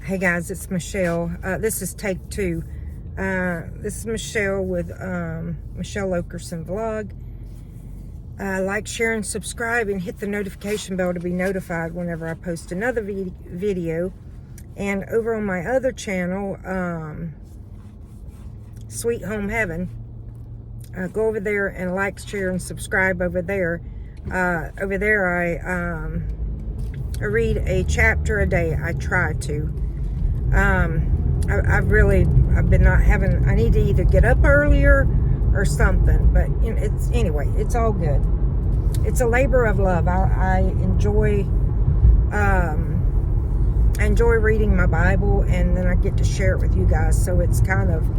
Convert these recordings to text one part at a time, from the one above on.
Hey guys, it's Michelle. This is take 2. This is Michelle with Michelle Okerson Vlog. Like, share, and subscribe, and hit the notification bell to be notified whenever I post another video. And over on my other channel, Sweet Home Heaven, go over there and like, share, and subscribe over there. Over there, I read a chapter a day. I try to. I've been not having, I need to either get up earlier or something, but you know, it's all good. It's a labor of love. I enjoy reading my Bible, and then I get to share it with you guys, so it's kind of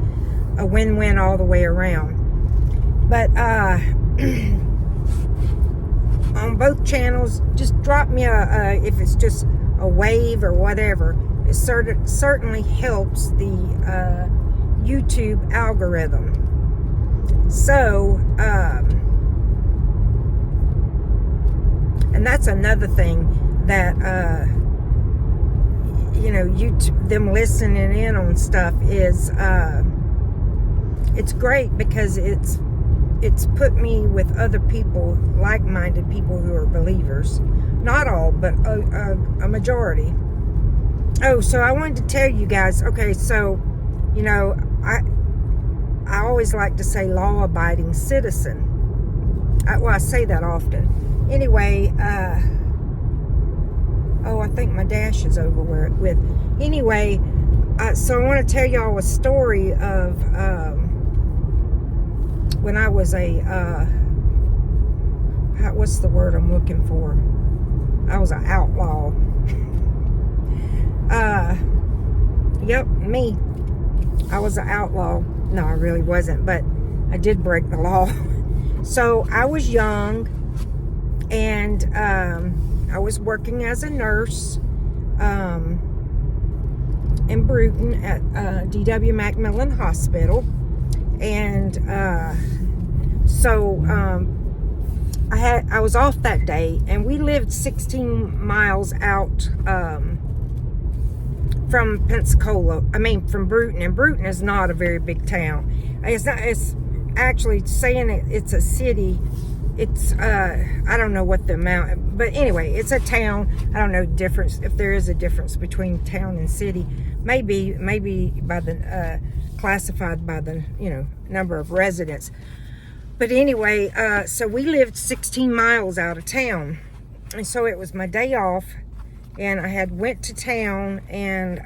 a win-win all the way around. But on both channels, just drop me if it's just a wave or whatever. It certainly helps the YouTube algorithm. So, and that's another thing that, you know, them listening in on stuff is, it's great because it's put me with other people, like-minded people who are believers. Not all, but a majority. Oh, so I wanted to tell you guys, okay, so, you know, I always like to say law-abiding citizen. I say that often. Anyway, oh, I think my dash is over with. Anyway, so I want to tell y'all a story of when I was what's the word I'm looking for? I was an outlaw. Yep, me. I was an outlaw. No, I really wasn't, but I did break the law. So I was young, and I was working as a nurse in Bruton at D.W. Macmillan Hospital. And so I was off that day, and we lived 16 miles out from Pensacola. I mean, from Bruton, and Bruton is not a very big town. It's not. It's actually saying it's a city. It's I don't know what the amount, but anyway, it's a town. I don't know the difference, if there is a difference between town and city. Maybe by the classified by the, you know, number of residents. But anyway, so we lived 16 miles out of town, and so it was my day off, and I had went to town and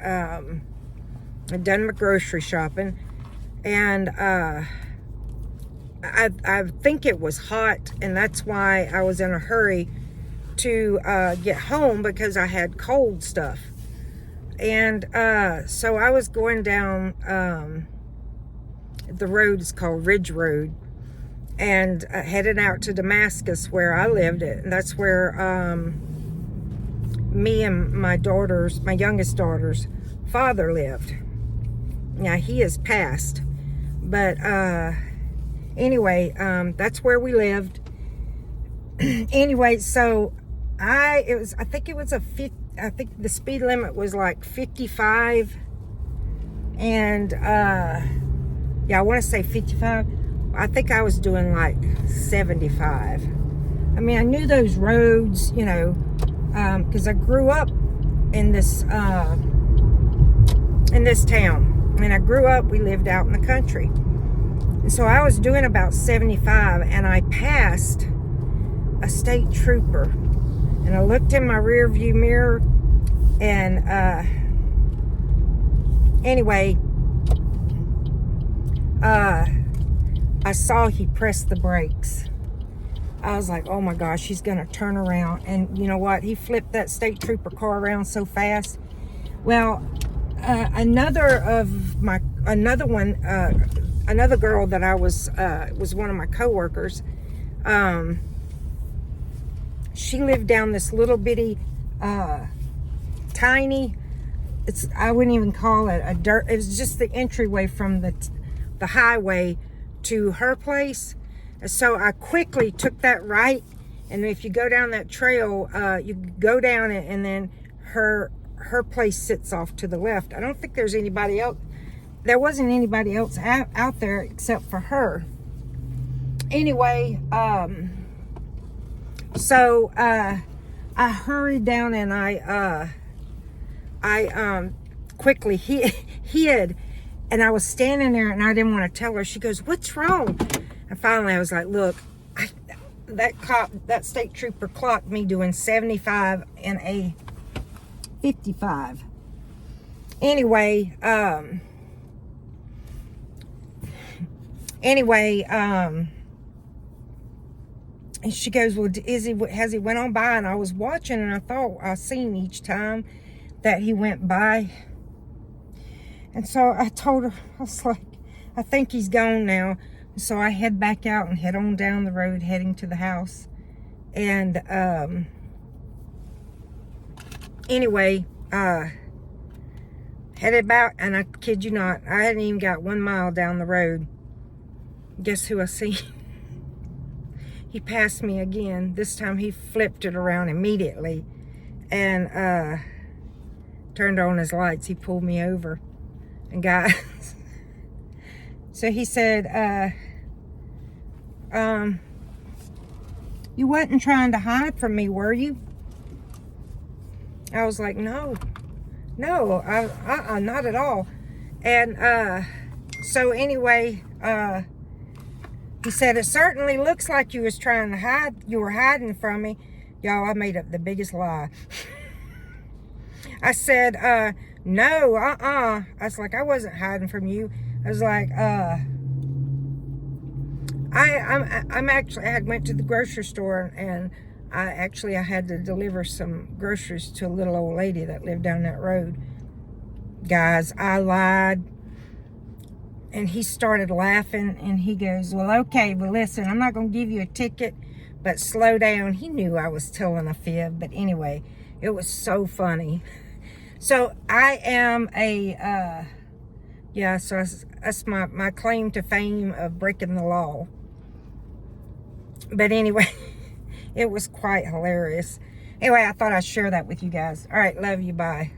I'd done my grocery shopping, and I think it was hot, and that's why I was in a hurry to get home, because I had cold stuff. And so I was going down, the road is called Ridge Road, and headed out to Damascus, where I lived. And that's where me and my youngest daughter's father lived. Now, he has passed, but anyway, that's where we lived. Anyway, so I think the speed limit was like 55, and yeah, I want to say 55. I think I was doing like 75. I mean, I knew those roads, you know, because I grew up in this town, and we lived out in the country, and so I was doing about 75, and I passed a state trooper, and I looked in my rear view mirror, and anyway, I saw he pressed the brakes. I was like, oh my gosh, he's gonna turn around. And you know what? He flipped that state trooper car around so fast. Well, another girl that I was one of my coworkers. She lived down this little bitty, tiny, I wouldn't even call it a dirt, it was just the entryway from the highway to her place. So I quickly took that right, and if you go down that trail, you go down it, and then her her place sits off to the left. I don't think there's anybody else. There wasn't anybody else out there except for her. Anyway, so I hurried down and I quickly hid, and I was standing there and I didn't want to tell her. She goes, "What's wrong?" And finally I was like, "Look, that state trooper clocked me doing 75 in a 55." Anyway, and she goes, "Well, has he went on by?" And I was watching, and I thought I seen each time that he went by. And so I told her, I was like, "I think he's gone now." So I head back out and head on down the road, heading to the house. And anyway, headed back, and I kid you not, I hadn't even got 1 mile down the road. Guess who I seen? He passed me again. This time he flipped it around immediately and turned on his lights. He pulled me over. And guys, so he said, "You wasn't trying to hide from me, were you?" I was like, no, not at all. And so anyway, he said, "It certainly looks like you was trying to hide. You were hiding from me." Y'all, I made up the biggest lie. I said, "No, I was like, "I wasn't hiding from you." I was like, I'm actually, I had went to the grocery store, and I had to deliver some groceries to a little old lady that lived down that road. Guys, I lied. And he started laughing, and he goes, "Well, okay, well, listen, I'm not going to give you a ticket, but slow down." He knew I was telling a fib, but anyway, it was so funny. So I am so that's my claim to fame of breaking the law. But anyway, it was quite hilarious. Anyway, I thought I'd share that with you guys. All right, love you, bye.